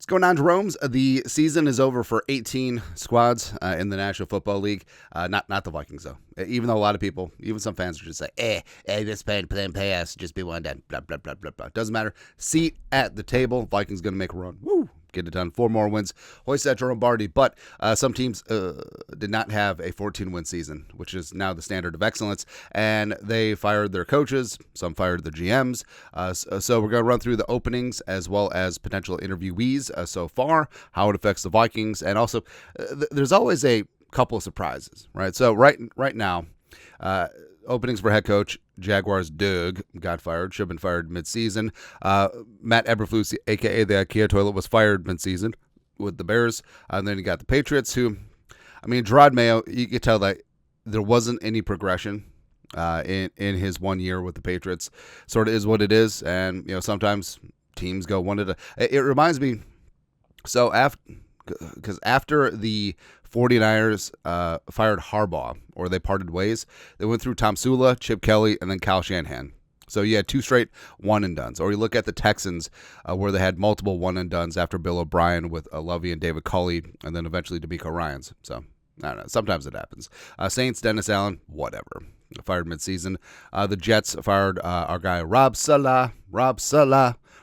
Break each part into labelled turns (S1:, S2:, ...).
S1: What's going on, Jerome's? The season is over for 18 squads in the National Football League. Not the Vikings, though. Even though a lot of people, even some fans, are just like, this playing pass, just be one done, blah, blah, blah, blah, blah. Doesn't matter. Seat at the table. Vikings going to make a run. Woo! Get it done. 4 more wins. Hoist that Jerome Barty. But some teams did not have a 14-win season, which is now the standard of excellence. And they fired their coaches. Some fired the GMs. So we're going to run through the openings as well as potential interviewees so far, how it affects the Vikings. And also, there's always a couple of surprises, right? So right now, openings for head coach. Jaguars Doug got fired, should have been fired mid-season. Matt Eberflus, a.k.a. the IKEA toilet, was fired mid-season with the Bears. And then you got the Patriots, who, Gerard Mayo, you could tell that there wasn't any progression in his 1 year with the Patriots. Sort of is what it is. And, sometimes teams go one at a... It reminds me, so after the 49ers fired Harbaugh, or they parted ways, they went through Tom Sula, Chip Kelly, and then Kyle Shanahan. So you had 2 straight one-and-dones. Or you look at the Texans, where they had multiple one-and-dones after Bill O'Brien with Lovey and David Culley, and then eventually DeMeco Ryans. So, I don't know. Sometimes it happens. Saints, Dennis Allen, whatever. Fired mid-season. The Jets fired our guy Rob Saleh,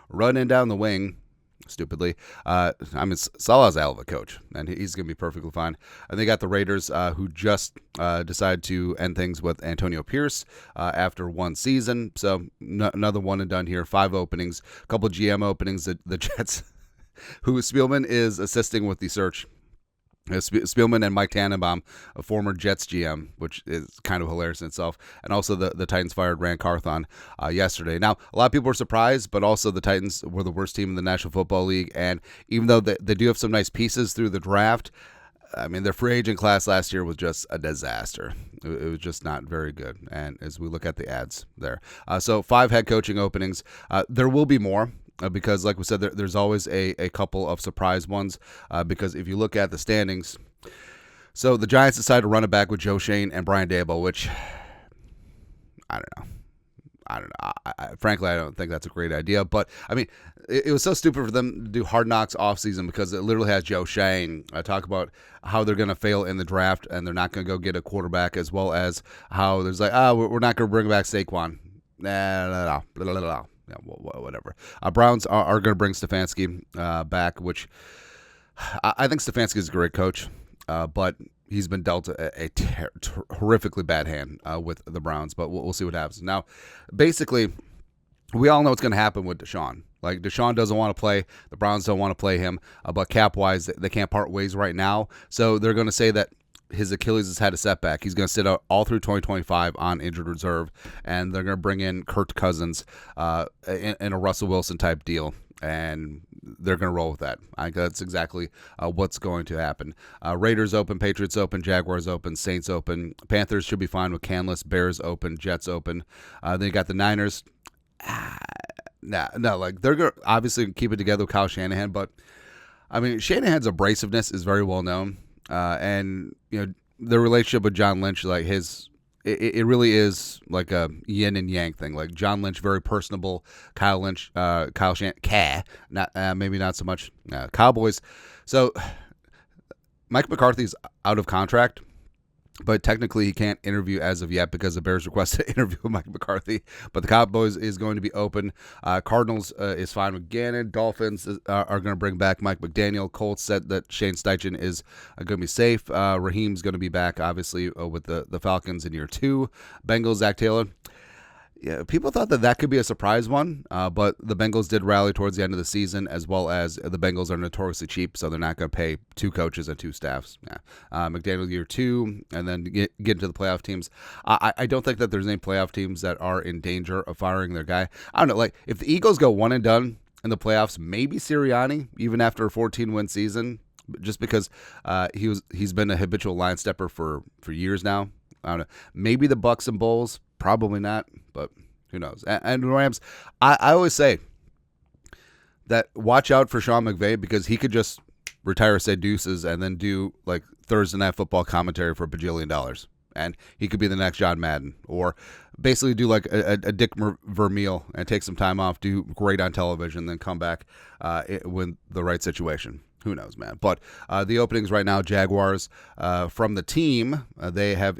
S1: running down the wing. Stupidly. Salah's a hell of a coach, and he's going to be perfectly fine. And they got the Raiders, who just decided to end things with Antonio Pierce after 1 season. So another one and done here. 5 openings, a couple of GM openings. The Jets, who Spielman is assisting with the search. Spielman and Mike Tannenbaum, a former Jets GM, which is kind of hilarious in itself. And also the Titans fired Rand Carthon yesterday. Now, a lot of people were surprised, but also the Titans were the worst team in the National Football League. And even though they do have some nice pieces through the draft, their free agent class last year was just a disaster. It was just not very good. And as we look at the ads there. So 5 head coaching openings. There will be more. Because, like we said, there's always a couple of surprise ones. Because if you look at the standings, so the Giants decided to run it back with Joe Shane and Brian Daboll, which I don't know. Frankly, I don't think that's a great idea. But it was so stupid for them to do Hard Knocks offseason because it literally has Joe Shane talk about how they're going to fail in the draft and they're not going to go get a quarterback, as well as how there's like, we're not going to bring back Saquon. No. Yeah, whatever. Browns are going to bring Stefanski back, which I think Stefanski is a great coach, but he's been dealt a horrifically bad hand with the Browns. But we'll see what happens. Now, basically, we all know what's going to happen with Deshaun. Like, Deshaun doesn't want to play. The Browns don't want to play him. But cap-wise, they can't part ways right now. So they're going to say that his Achilles has had a setback. He's going to sit out all through 2025 on injured reserve, and they're going to bring in Kirk Cousins in a Russell Wilson type deal, and they're going to roll with that. I think that's exactly what's going to happen. Raiders open, Patriots open, Jaguars open, Saints open. Panthers should be fine with Canlis. Bears open, Jets open. Then you got the Niners. No, like they're going to obviously keep it together with Kyle Shanahan, but Shanahan's abrasiveness is very well known. And the relationship with John Lynch, like it really is like a yin and yang thing. Like John Lynch, very personable. Kyle Shanahan, maybe not so much. Cowboys. So Mike McCarthy's out of contract, but technically he can't interview as of yet because the Bears requested to interview Mike McCarthy. But the Cowboys is going to be open. Cardinals is fine with Gannon. Dolphins are going to bring back Mike McDaniel. Colts said that Shane Steichen is going to be safe. Raheem's going to be back, obviously, with the Falcons in year 2. Bengals, Zach Taylor. Yeah, people thought that could be a surprise one, but the Bengals did rally towards the end of the season, as well as the Bengals are notoriously cheap, so they're not going to pay 2 coaches and 2 staffs. Yeah. McDaniel year 2, and then get into the playoff teams. I don't think that there's any playoff teams that are in danger of firing their guy. I don't know, like if the Eagles go one and done in the playoffs, maybe Sirianni, even after a 14-win season, just because he's been a habitual line stepper for years now. I don't know. Maybe the Bucks and Bulls. Probably not, but who knows? And Rams, I always say that watch out for Sean McVay because he could just retire, say deuces, and then do like Thursday Night Football commentary for $1 bajillion. and he could be the next John Madden, or basically do like a Dick Vermeil and take some time off, do great on television, then come back when the right situation. Who knows, man? But the openings right now, Jaguars from the team, they have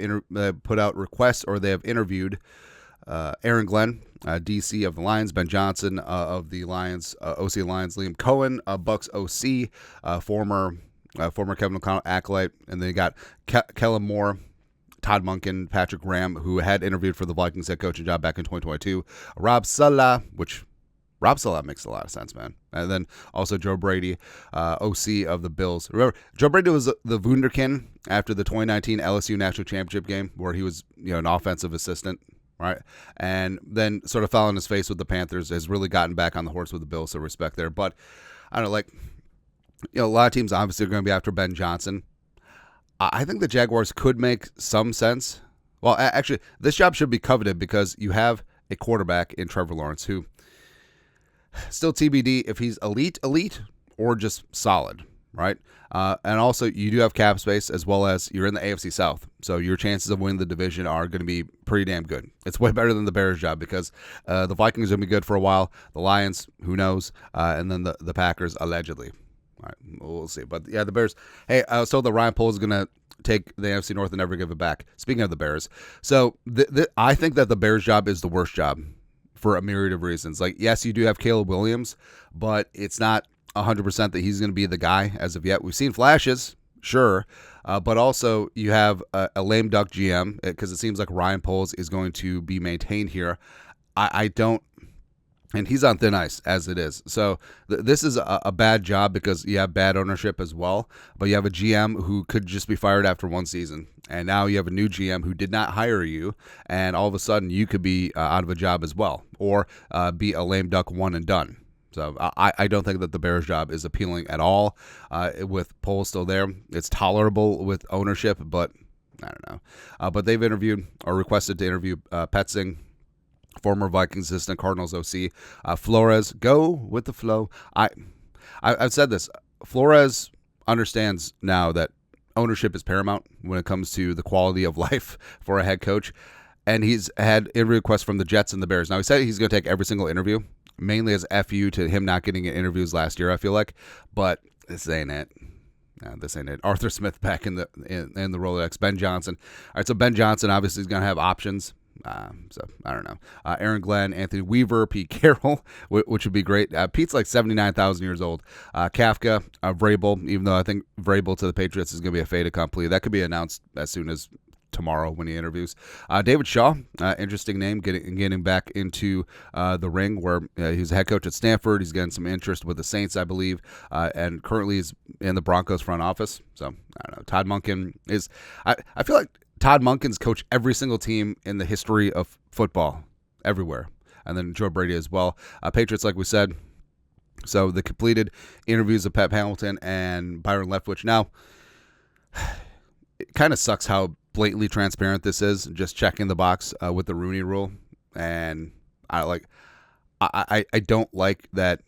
S1: put out requests, or they have interviewed Aaron Glenn, DC of the Lions, Ben Johnson of the Lions, OC of the Lions, Liam Cohen, Bucks OC, former Kevin O'Connell acolyte, and then you got Kellen Moore, Todd Monken, Patrick Graham, who had interviewed for the Vikings head coaching job back in 2022, Rob Saleh makes a lot of sense, man. And then also Joe Brady, OC of the Bills. Remember, Joe Brady was the wunderkind after the 2019 LSU National Championship game, where he was an offensive assistant, right? And then sort of fell on his face with the Panthers, has really gotten back on the horse with the Bills, so respect there. But I don't know, a lot of teams obviously are going to be after Ben Johnson. I think the Jaguars could make some sense. Well, actually, this job should be coveted because you have a quarterback in Trevor Lawrence who, still TBD if he's elite, or just solid, right? And also, you do have cap space, as well as you're in the AFC South. So your chances of winning the division are going to be pretty damn good. It's way better than the Bears job because the Vikings are going to be good for a while. The Lions, who knows? And then the Packers, allegedly. All right, we'll see. But yeah, the Bears. Hey, I was told that Ryan Poles is going to take the NFC North and never give it back. Speaking of the Bears, so I think that the Bears job is the worst job for a myriad of reasons. Like, yes, you do have Caleb Williams, but it's not 100% that he's going to be the guy as of yet. We've seen flashes, sure, but also you have a lame duck GM because it seems like Ryan Poles is going to be maintained here. I don't. And he's on thin ice as it is. So this is a bad job because you have bad ownership as well. But you have a GM who could just be fired after one season. And now you have a new GM who did not hire you. And all of a sudden you could be out of a job as well. Or be a lame duck one and done. So I don't think that the Bears job is appealing at all with Poles still there. It's tolerable with ownership, but I don't know. But they've interviewed or requested to interview Petzing, former Vikings assistant, Cardinals OC. Flores, go with the flow. I've said this. Flores understands now that ownership is paramount when it comes to the quality of life for a head coach. And he's had interview requests from the Jets and the Bears. Now, he said he's going to take every single interview, mainly as FU to him not getting interviews last year, I feel like. But this ain't it. No, this ain't it. Arthur Smith back in the Rolodex. Ben Johnson. All right, so Ben Johnson obviously is going to have options. So I don't know. Aaron Glenn, Anthony Weaver, Pete Carroll, which would be great. Pete's like 79,000 years old. Kafka, Vrabel, even though I think Vrabel to the Patriots is going to be a fait accompli. That could be announced as soon as tomorrow when he interviews. David Shaw, interesting name, getting back into the ring where he's a head coach at Stanford. He's getting some interest with the Saints, I believe, and currently is in the Broncos front office. So I don't know. Todd Monken is. I feel like Todd Monken's coached every single team in the history of football, everywhere. And then Joe Brady as well. Patriots, like we said. So the completed interviews of Pep Hamilton and Byron Leftwich. Now, it kind of sucks how blatantly transparent this is, just checking the box with the Rooney Rule. And I don't like that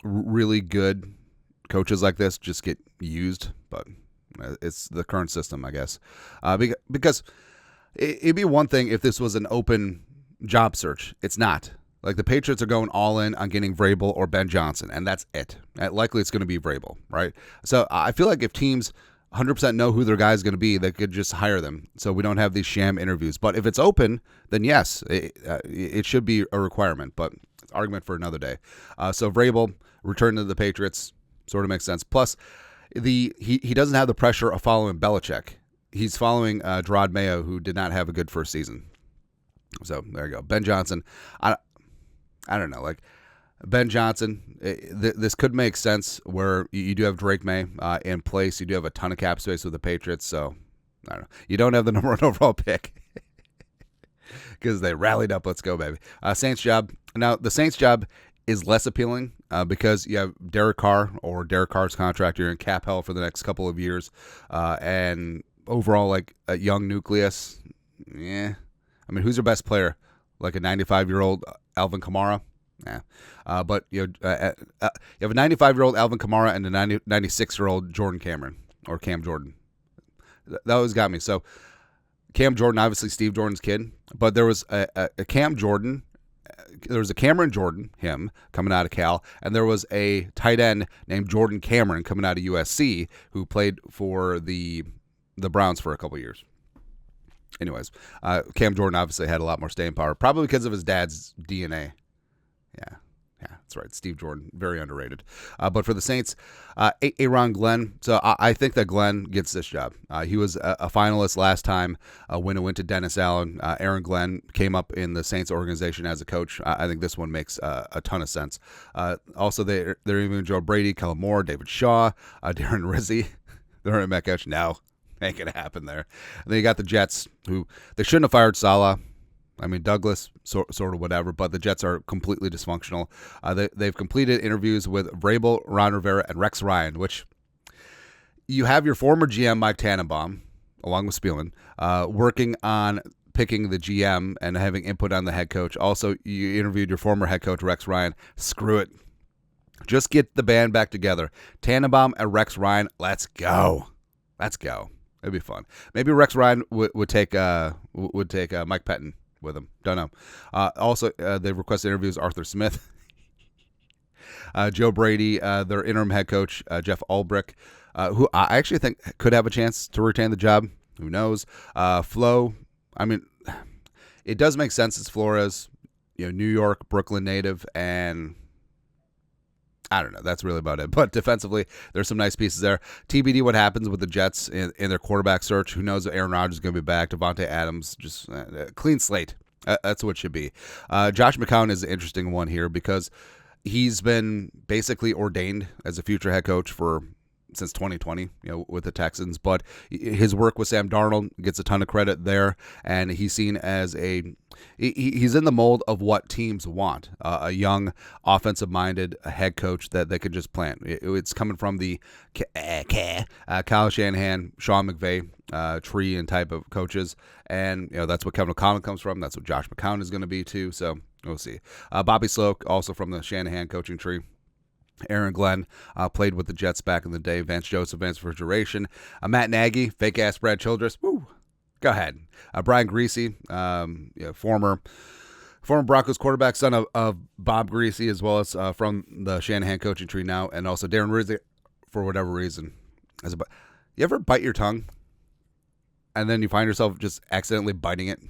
S1: really good coaches like this just get used, but it's the current system, I guess. Because it'd be one thing if this was an open job search. It's not. Like, the Patriots are going all in on getting Vrabel or Ben Johnson, and that's it. Likely it's going to be Vrabel, right? So I feel like if teams 100% know who their guy is going to be, they could just hire them. So we don't have these sham interviews. But if it's open, then yes, it should be a requirement. But it's an argument for another day. So Vrabel, return to the Patriots, sort of makes sense. Plus, he doesn't have the pressure of following Belichick. He's following Gerard Mayo, who did not have a good first season. So there you go. Ben Johnson. I don't know. Like, Ben Johnson, this could make sense where you do have Drake May in place. You do have a ton of cap space with the Patriots. So I don't know. You don't have the number one overall pick because they rallied up. Let's go, baby. Saints job. Now, the Saints job is less appealing because you have Derek Carr or Derek Carr's contract. You're in cap hell for the next couple of years. And overall, like, a young nucleus. Yeah. I mean, who's your best player? Like a 95-year-old Alvin Kamara? Yeah. But you have a 95-year-old Alvin Kamara and a 96-year-old Jordan Cameron or Cam Jordan. That always got me. So Cam Jordan, obviously Steve Jordan's kid, but there was a Cam Jordan. There was a Cameron Jordan, him, coming out of Cal, and there was a tight end named Jordan Cameron coming out of USC who played for the Browns for a couple years. Anyways, Cam Jordan obviously had a lot more staying power, probably because of his dad's DNA. Yeah, that's right. Steve Jordan, very underrated. But for the Saints, Aaron Glenn. So I think that Glenn gets this job. He was a finalist last time when it went to Dennis Allen. Aaron Glenn came up in the Saints organization as a coach. I think this one makes a ton of sense. Also, they're even Joe Brady, Kellen Moore, David Shaw, Darren Rizzi. They're in Met coach. No, ain't going to happen there. And then you got the Jets, who they shouldn't have fired Saleh. I mean, Douglas, sort of whatever, but the Jets are completely dysfunctional. They've completed interviews with Vrabel, Ron Rivera, and Rex Ryan, which you have your former GM, Mike Tannenbaum, along with Spielman, working on picking the GM and having input on the head coach. Also, you interviewed your former head coach, Rex Ryan. Screw it. Just get the band back together. Tannenbaum and Rex Ryan, let's go. Let's go. It'd be fun. Maybe Rex Ryan would take Mike Pettin with him. Don't know. Also, they've requested interviews Arthur Smith, Joe Brady, their interim head coach, Jeff Ulbrich, who I actually think could have a chance to retain the job. Who knows? Flo, I mean, it does make sense. It's Flores, New York, Brooklyn native, and I don't know. That's really about it. But defensively, there's some nice pieces there. TBD what happens with the Jets in their quarterback search. Who knows if Aaron Rodgers is going to be back. Devontae Adams, just clean slate. That's what it should be. Josh McCown is an interesting one here because he's been basically ordained as a future head coach since 2020, with the Texans. But his work with Sam Darnold gets a ton of credit there, and he's seen as he's in the mold of what teams want, a young, offensive-minded head coach that they could just plant. It's coming from the Kyle Shanahan, Sean McVay tree and type of coaches, and that's what Kevin O'Connell comes from. That's what Josh McCown is going to be too. So we'll see. Bobby Sloak, also from the Shanahan coaching tree. Aaron Glenn played with the Jets back in the day. Vance Joseph, Vance Refrigeration. Matt Nagy, fake-ass Brad Childress. Woo! Go ahead. Brian Griese, former Broncos quarterback, son of Bob Griese, as well as from the Shanahan coaching tree now, and also Darren Rizzi, for whatever reason. You ever bite your tongue, and then you find yourself just accidentally biting it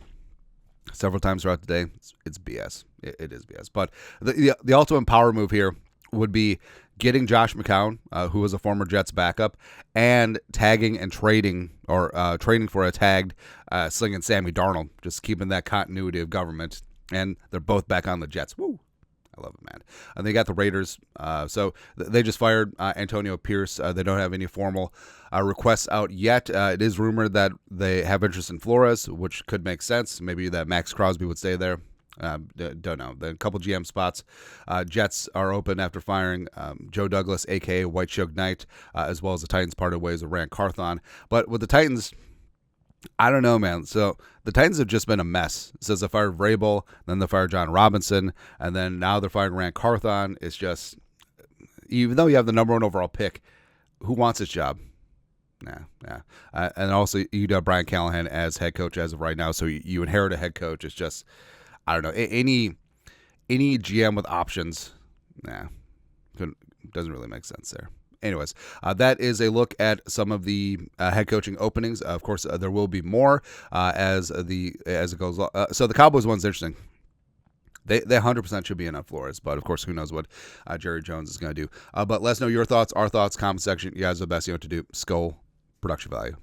S1: several times throughout the day? It's BS. It is BS. But the ultimate power move here would be getting Josh McCown, who was a former Jets backup, and tagging and trading or trading for a tagged slinging Sammy Darnold, just keeping that continuity of government. And they're both back on the Jets. Woo! I love it, man. And they got the Raiders. So they just fired Antonio Pierce. They don't have any formal requests out yet. It is rumored that they have interest in Flores, which could make sense. Maybe that Max Crosby would stay there. Don't know. The couple GM spots. Jets are open after firing Joe Douglas, a.k.a. White Suge Knight, as well as the Titans parted ways with Rand Carthon. But with the Titans, I don't know, man. So the Titans have just been a mess. It says they fired Vrabel, then they fired John Robinson, and then now they're firing Rand Carthon. It's just, even though you have the number 1 overall pick, who wants this job? Nah. And also, you got Brian Callahan as head coach as of right now, so you inherit a head coach. It's just, I don't know. Any GM with options, doesn't really make sense there. Anyways, that is a look at some of the head coaching openings. Of course, there will be more as it goes. So the Cowboys one's interesting. They 100% should be in on Flores, but of course, who knows what Jerry Jones is going to do. But let us know your thoughts, our thoughts, comment section. You guys are the best. You know what to do. Skull production value.